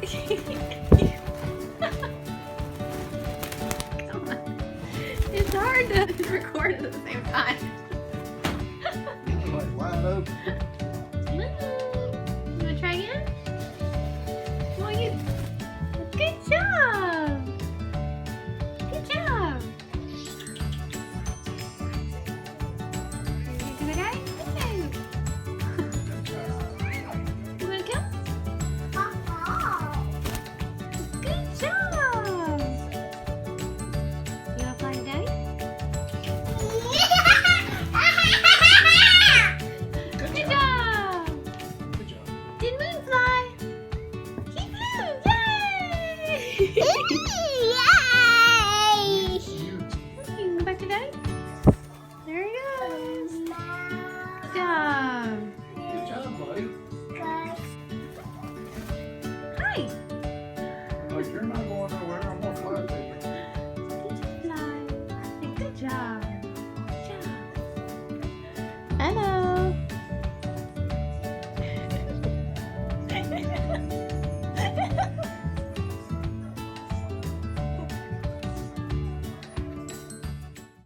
Come on. It's hard to record at the same time. Like wide open. You wanna try again? Well, you. Good job. Good job. You gonna go? Okay. You wanna go? Good job. You wanna fly to Daddy? Good job. Good job. Did Moon fly? He flew! Yay! Huge. You can go back to Daddy. There he goes. Good job. Good job, buddy. Hi. Like you're not going nowhere. I'm gonna fly to you. Did you fly? Good job.